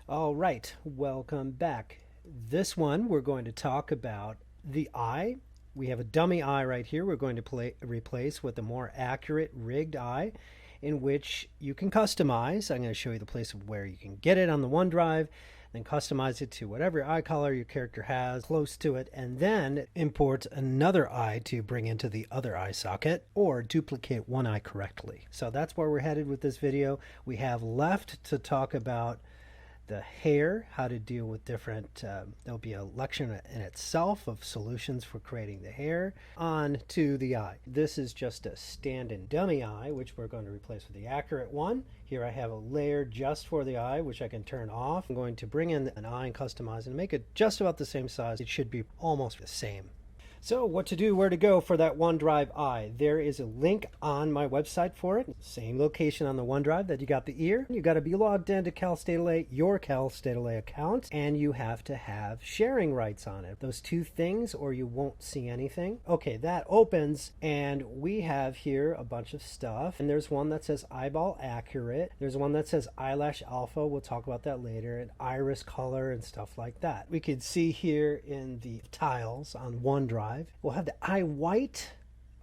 All right, welcome back. This one we're going to talk about the eye. We have a dummy eye right here we're going to replace with a more accurate rigged eye in which you can customize. I'm going to show you the place of where you can get it on the OneDrive, then customize it to whatever eye color your character has close to it, and then import another eye to bring into the other eye socket or duplicate one eye correctly. So that's where we're headed with this video. We have left to talk about the hair, how to deal with different, there'll be a lecture in itself of solutions for creating the hair, on to the eye. This is just a stand-in dummy eye, which we're going to replace with the accurate one. Here I have a layer just for the eye, which I can turn off. I'm going to bring in an eye and customize and make it just about the same size. It should be almost the same. So what to do, where to go for that OneDrive eye? There is a link on my website for it. Same location on the OneDrive that you got the ear. You got to be logged into Cal State LA, your Cal State LA account, and you have to have sharing rights on it. Those two things or you won't see anything. Okay, that opens and we have here a bunch of stuff. And there's one that says eyeball accurate. There's one that says eyelash alpha. We'll talk about that later. And iris color and stuff like that. We could see here in the tiles on OneDrive. We'll have the eye white,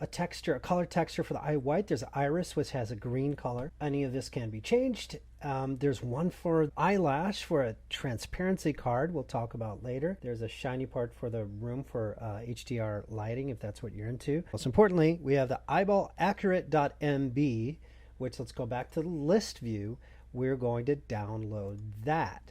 a color texture for the eye white. There's an iris, which has a green color. Any of this can be changed. There's one for eyelash for a transparency card we'll talk about later. There's a shiny part for the room for HDR lighting, if that's what you're into. Most importantly, we have the eyeball accurate.mb, which, let's go back to the list view. We're going to download that.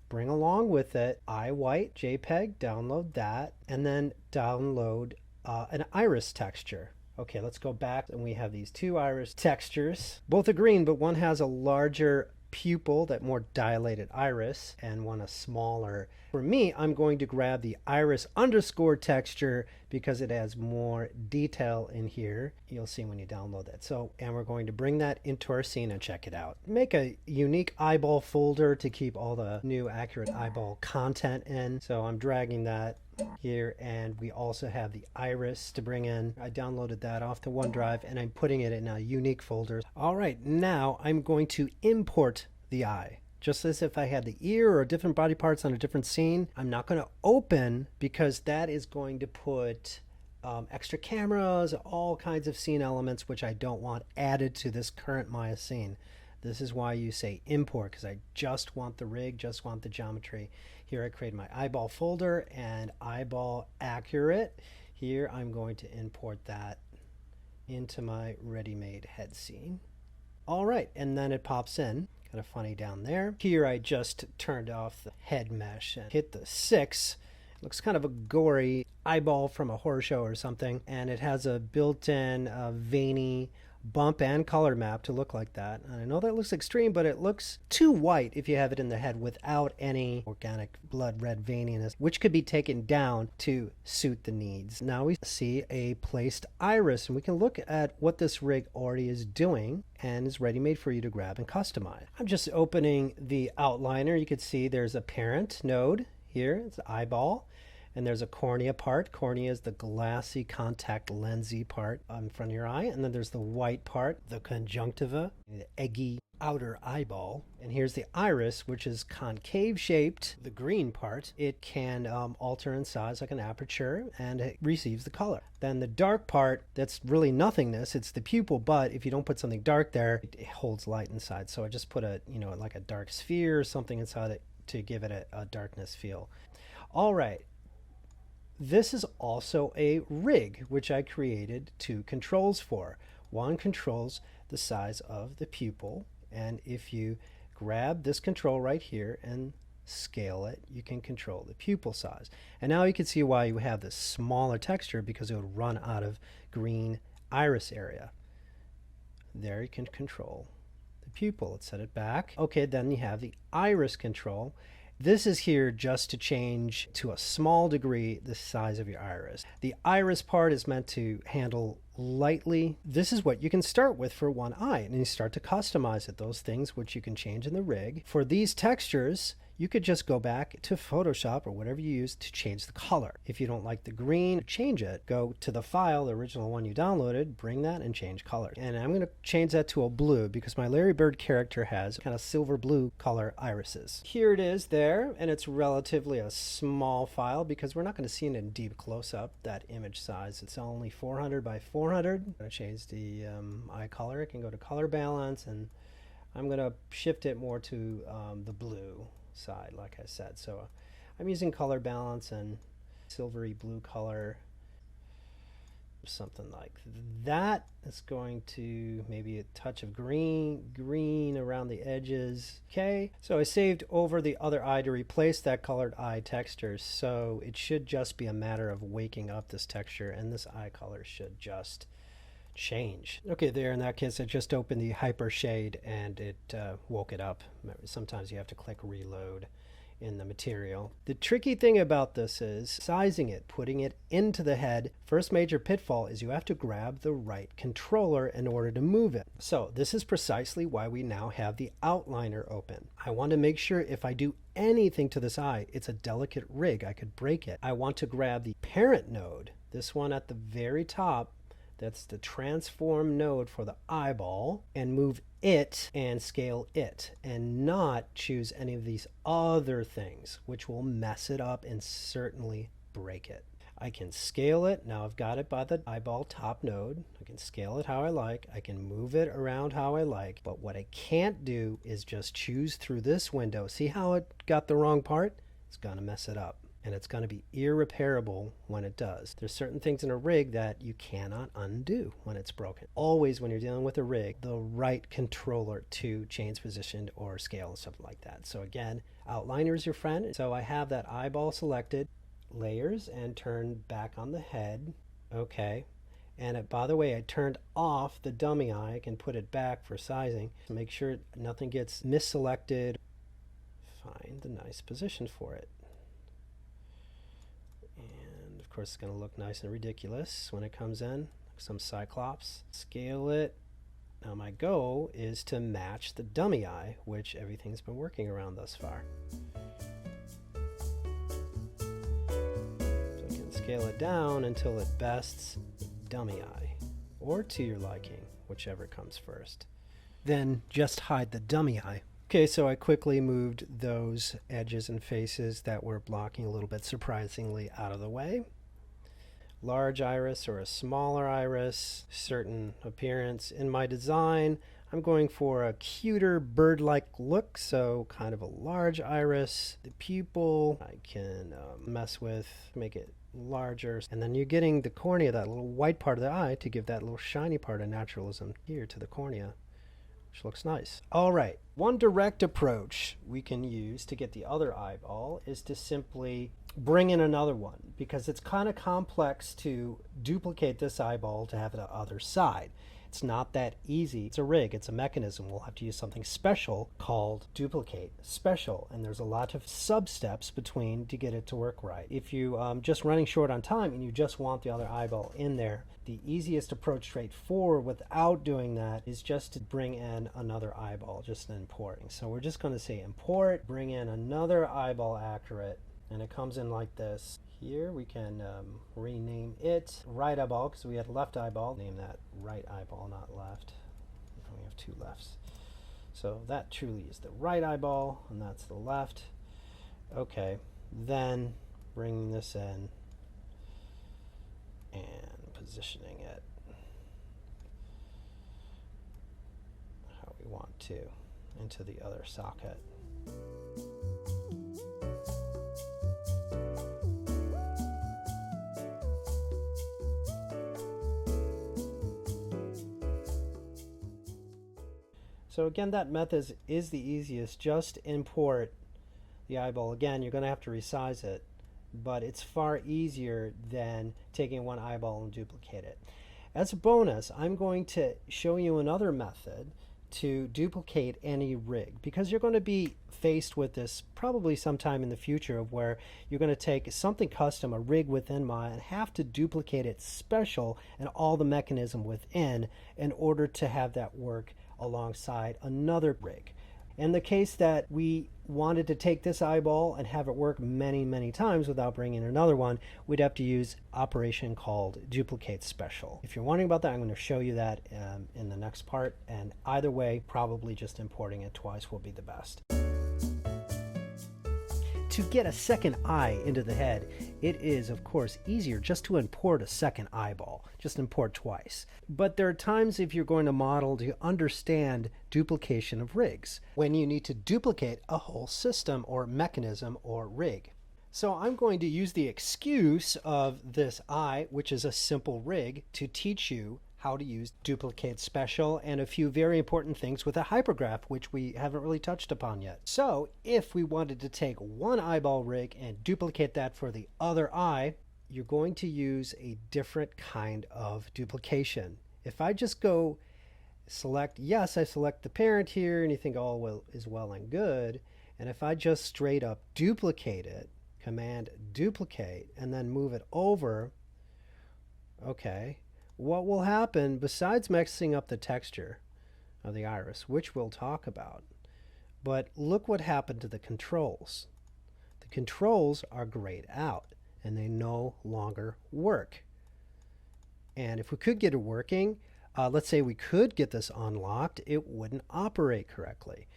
Bring along with it eye white JPEG, download that, and then download an iris texture. Okay, let's go back, and we have these two iris textures. Both are green, but one has a larger pupil, that more dilated iris, and one a smaller. For me, I'm going to grab the iris underscore texture because it has more detail in here. You'll see when you download that. So, and we're going to bring that into our scene and check it out. Make a unique eyeball folder to keep all the new accurate eyeball content in. So I'm dragging that here, and we also have the iris to bring in. I downloaded that off the OneDrive and I'm putting it in a unique folder. All right, now I'm going to import the eye. Just as if I had the ear or different body parts on a different scene. I'm not going to open because that is going to put extra cameras, all kinds of scene elements which I don't want added to this current Maya scene. This is why you say import, because I just want the rig, just want the geometry. Here I create my eyeball folder and eyeball accurate. Here I'm going to import that into my ready-made head scene. All right, and then it pops in. Kind of funny down there. Here I just turned off the head mesh and hit the 6. It looks kind of a gory eyeball from a horror show or something, and it has a built-in veiny bump and color map to look like that. And I know that looks extreme, but it looks too white if you have it in the head without any organic blood red veininess, which could be taken down to suit the needs. Now we see a placed iris, and we can look at what this rig already is doing and is ready made for you to grab and customize. I'm just opening the outliner. You can see there's a parent node here. It's the eyeball. And there's a cornea part. Cornea is the glassy contact lensy part in front of your eye. And then there's the white part, the conjunctiva, the eggy outer eyeball. And here's the iris, which is concave shaped, the green part. It can alter in size like an aperture, and it receives the color. Then the dark part, that's really nothingness. It's the pupil, but if you don't put something dark there, it holds light inside. So I just put a, like a dark sphere or something inside it to give it a darkness feel. All right. This is also a rig, which I created 2 controls for. One controls the size of the pupil, and if you grab this control right here and scale it, you can control the pupil size. And now you can see why you have this smaller texture, because it would run out of green iris area. There you can control the pupil. Let's set it back. Okay, then you have the iris control. This is here just to change to a small degree the size of your iris. The iris part is meant to handle lightly. This is what you can start with for one eye, and you start to customize it, those things which you can change in the rig. For these textures, you could just go back to Photoshop or whatever you use to change the color. If you don't like the green, change it. Go to the file, the original one you downloaded, bring that and change color. And I'm going to change that to a blue because my Larry Bird character has kind of silver blue color irises. Here it is there, and it's relatively a small file because we're not going to see it in deep close-up, that image size. It's only 400 by 400. I'm going to change the eye color. I can go to color balance, and I'm going to shift it more to the blue side, like I said. So I'm using color balance and silvery blue color, something like that. It's going to maybe a touch of green around the edges. Okay, so I saved over the other eye to replace that colored eye texture, so it should just be a matter of waking up this texture, and this eye color should just change. Okay, there, in that case I just opened the hyper shade and it woke it up. Sometimes you have to click reload in the material. The tricky thing about this is sizing it, putting it into the head. First major pitfall is you have to grab the right controller in order to move it. So this is precisely why we now have the outliner open. I want to make sure if I do anything to this eye, it's a delicate rig, I could break it. I want to grab the parent node, this one at the very top, that's the transform node for the eyeball, and move it and scale it, and not choose any of these other things, which will mess it up and certainly break it. I can scale it. Now I've got it by the eyeball top node. I can scale it how I like. I can move it around how I like. But what I can't do is just choose through this window. See how it got the wrong part? It's going to mess it up. And it's going to be irreparable when it does. There's certain things in a rig that you cannot undo when it's broken. Always when you're dealing with a rig, the right controller to change position or scale and something like that. So again, outliner is your friend. So I have that eyeball selected, layers, and turned back on the head. Okay. And by the way, I turned off the dummy eye. I can put it back for sizing to make sure nothing gets misselected. Find the nice position for it. Of course, it's going to look nice and ridiculous when it comes in, like some Cyclops. Scale it. Now my goal is to match the dummy eye, which everything's been working around thus far. So you can scale it down until it bests the dummy eye, or to your liking, whichever comes first. Then just hide the dummy eye. Okay, so I quickly moved those edges and faces that were blocking a little bit surprisingly out of the way. Large iris or a smaller iris, certain appearance. In my design, I'm going for a cuter bird-like look, so kind of a large iris. The pupil I can mess with, make it larger. And then you're getting the cornea, that little white part of the eye, to give that little shiny part of naturalism here to the cornea, which looks nice. All right, one direct approach we can use to get the other eyeball is to simply bring in another one, because it's kind of complex to duplicate this eyeball to have the other side. It's not that easy. It's a rig, it's a mechanism. We'll have to use something special called duplicate special, and there's a lot of sub-steps between to get it to work right. If you just running short on time and you just want the other eyeball in there, the easiest approach straightforward without doing that is just to bring in another eyeball, just importing. So we're just going to say import, bring in another eyeball accurate, and it comes in like this. Here we can rename it right eyeball, because we had left eyeball. Name that right eyeball, not left. We have two lefts. So that truly is the right eyeball, and that's the left. Okay, then bringing this in and positioning it how we want to into the other socket. So again, that method is the easiest. Just import the eyeball. Again, you're going to have to resize it, but it's far easier than taking one eyeball and duplicate it. As a bonus, I'm going to show you another method to duplicate any rig, because you're going to be faced with this probably sometime in the future, of where you're going to take something custom, a rig within Maya, and have to duplicate it special and all the mechanism within in order to have that work alongside another rig. In the case that we wanted to take this eyeball and have it work many, many times without bringing in another one, we'd have to use an operation called duplicate special. If you're wondering about that, I'm going to show you that in the next part. And either way, probably just importing it twice will be the best. To get a second eye into the head, it is, of course, easier just to import a second eyeball. Just import twice. But there are times if you're going to model to understand duplication of rigs, when you need to duplicate a whole system or mechanism or rig. So I'm going to use the excuse of this eye, which is a simple rig, to teach you how to use duplicate special and a few very important things with a hypergraph, which we haven't really touched upon yet. So if we wanted to take one eyeball rig and duplicate that for the other eye, you're going to use a different kind of duplication. If I just go select, yes, I select the parent here, and you think all is well and good. And if I just straight up duplicate it, Command duplicate, and then move it over, okay, what will happen, besides messing up the texture of the iris, which we'll talk about, but look what happened to the controls. The controls are grayed out, and they no longer work. And if we could get it working, let's say we could get this unlocked, it wouldn't operate correctly.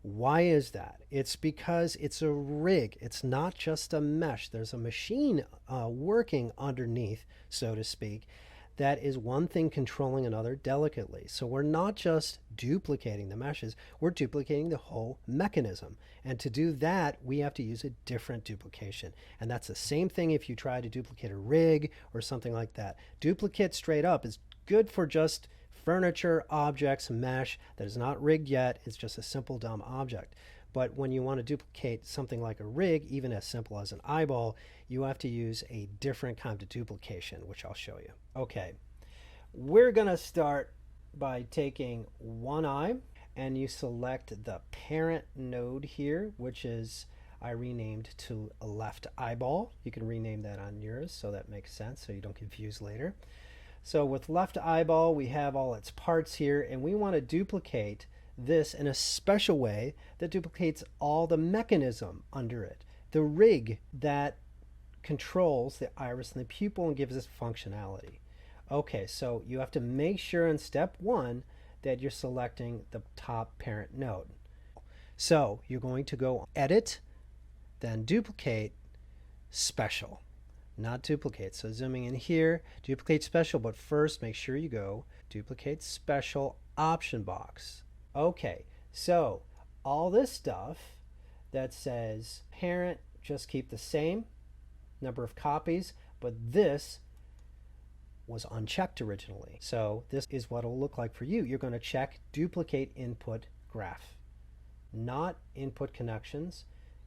Why is that? It's because it's a rig. It's not just a mesh. There's a machine working underneath, so to speak, that is one thing controlling another delicately. So we're not just duplicating the meshes, we're duplicating the whole mechanism. And to do that, we have to use a different duplication. And that's the same thing if you try to duplicate a rig or something like that. Duplicate straight up is good for just furniture, objects, mesh that is not rigged yet. It's just a simple dumb object. But when you want to duplicate something like a rig, even as simple as an eyeball, you have to use a different kind of duplication, which I'll show you. Okay, we're going to start by taking one eye, and you select the parent node here, which is I renamed to a left eyeball. You can rename that on yours so that makes sense so you don't confuse later. So with left eyeball, we have all its parts here, and we want to duplicate this in a special way that duplicates all the mechanism under it, the rig that controls the iris and the pupil and gives us functionality. Okay, so you have to make sure in step one that you're selecting the top parent node. So you're going to go edit, then duplicate, special, not duplicate. So zooming in here, duplicate special, but first make sure you go duplicate special option box. Okay, so all this stuff that says parent, just keep the same number of copies, but this was unchecked originally. So this is what it'll look like for you. You're going to check duplicate input graph, not input connections,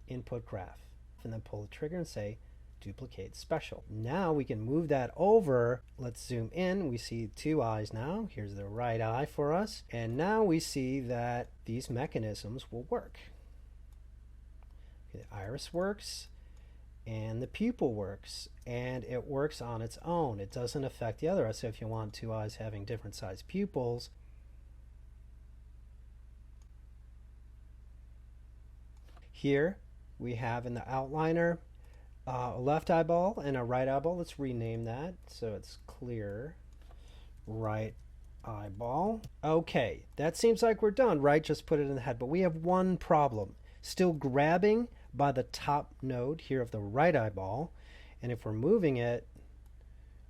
input graph, and then pull the trigger and say duplicate special. Now we can move that over. Let's zoom in. We see two eyes now. Here's the right eye for us. And now we see that these mechanisms will work. The iris works and the pupil works, and it works on its own. It doesn't affect the other eye. So if you want two eyes having different size pupils, here we have in the outliner a left eyeball and a right eyeball. Let's rename that so it's clear. Right eyeball. Okay, that seems like we're done, right? Just put it in the head. But we have one problem. Still grabbing by the top node here of the right eyeball. And if we're moving it,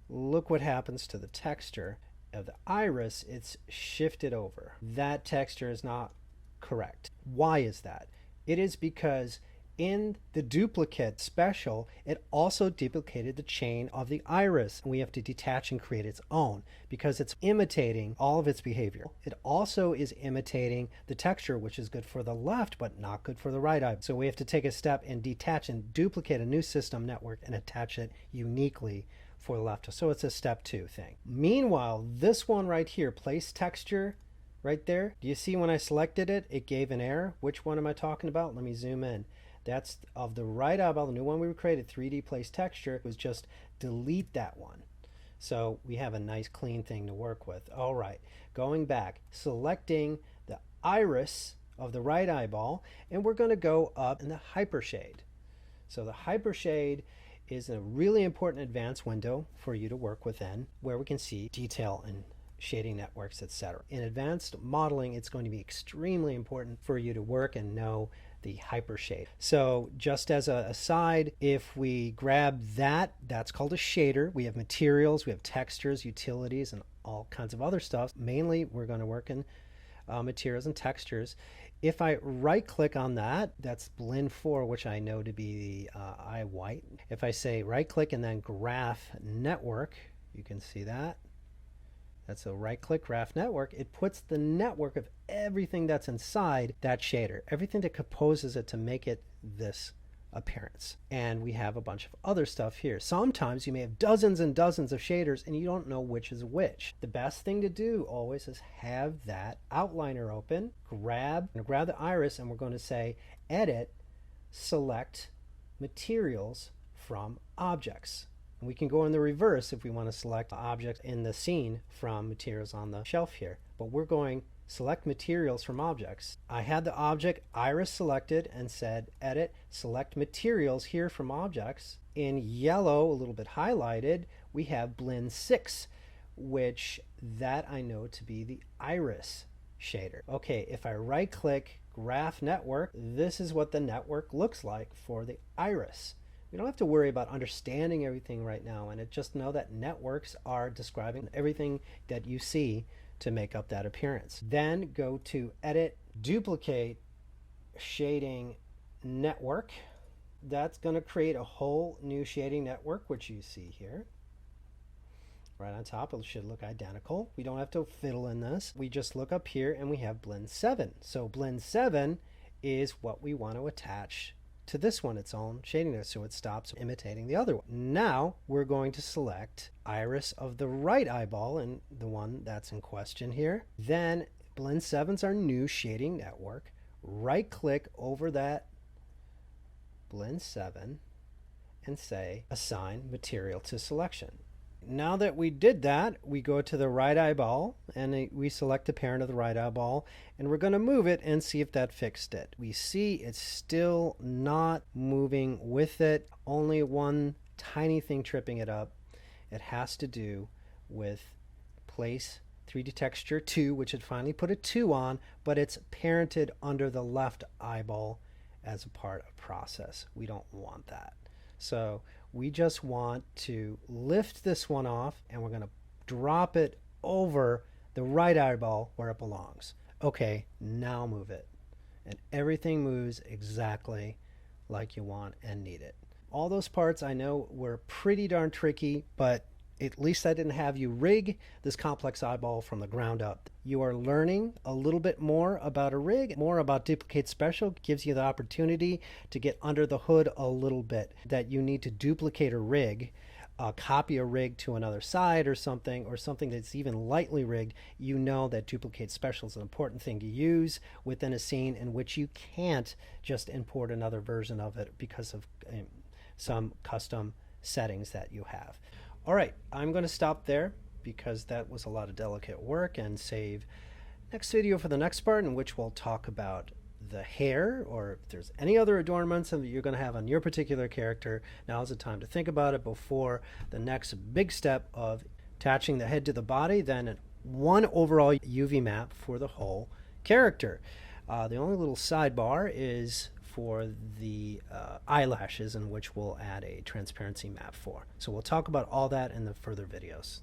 look what happens to the texture of the iris. It's shifted over. That texture is not correct. Why is that? It is because in the duplicate special, it also duplicated the chain of the iris. We have to detach and create its own because it's imitating all of its behavior. It also is imitating the texture, which is good for the left, but not good for the right eye. So we have to take a step and detach and duplicate a new system network and attach it uniquely for the left. So it's a step 2 thing. Meanwhile, this one right here, place texture, right there. Do you see when I selected it, it gave an error? Which one am I talking about? Let me zoom in. That's of the right eyeball, the new one we created, 3D place texture, was just delete that one. So we have a nice clean thing to work with. All right, going back, selecting the iris of the right eyeball, and we're going to go up in the hypershade. So the hypershade is a really important advanced window for you to work within, where we can see detail and shading networks, etc. In advanced modeling, it's going to be extremely important for you to work and know the hypershade. So just as an aside, if we grab that, that's called a shader. We have materials, we have textures, utilities, and all kinds of other stuff. Mainly, we're going to work in materials and textures. If I right click on that, that's blend 4, which I know to be the eye white. If I say right click and then graph network, you can see that. That's a right click graph network. It puts the network of everything that's inside that shader, everything that composes it to make it this appearance. And we have a bunch of other stuff here. Sometimes you may have dozens and dozens of shaders and you don't know which is which. The best thing to do always is have that outliner open, grab the iris, and we're going to say edit, select materials from objects. And we can go in the reverse if we want to select objects in the scene from materials on the shelf here. But we're going select materials from objects. I had the object iris selected and said edit, select materials here from objects. In yellow, a little bit highlighted, we have blend 6, which that I know to be the iris shader. Okay, if I right click graph network, this is what the network looks like for the iris. We don't have to worry about understanding everything right now, and just know that networks are describing everything that you see to make up that appearance. Then go to edit, duplicate shading network. That's going to create a whole new shading network, which you see here. Right on top, it should look identical. We don't have to fiddle in this. We just look up here and we have blend 7. So blend 7 is what we want to attach to this one, its own shading, so it stops imitating the other one. Now we're going to select iris of the right eyeball, and the one that's in question here. Then blend 7's our new shading network. Right click over that blend 7 and say assign material to selection. Now that we did that, we go to the right eyeball and we select the parent of the right eyeball, and we're going to move it and see if that fixed it. We see it's still not moving with it, only one tiny thing tripping it up. It has to do with place 3D texture 2, which it finally put a 2 on, but it's parented under the left eyeball as a part of process. We don't want that. So we just want to lift this one off, and we're going to drop it over the right eyeball where it belongs. Okay, now move it. And everything moves exactly like you want and need it. All those parts I know were pretty darn tricky, but at least I didn't have you rig this complex eyeball from the ground up. You are learning a little bit more about a rig, more about Duplicate Special. Gives you the opportunity to get under the hood a little bit. That you need to duplicate a rig, copy a rig to another side or something that's even lightly rigged. You know that Duplicate Special is an important thing to use within a scene in which you can't just import another version of it because of some custom settings that you have. All right, I'm going to stop there because that was a lot of delicate work, and save next video for the next part, in which we'll talk about the hair, or if there's any other adornments that you're going to have on your particular character. Now's the time to think about it before the next big step of attaching the head to the body, then one overall UV map for the whole character. The only little sidebar is for the eyelashes, in which we'll add a transparency map for. So we'll talk about all that in the further videos.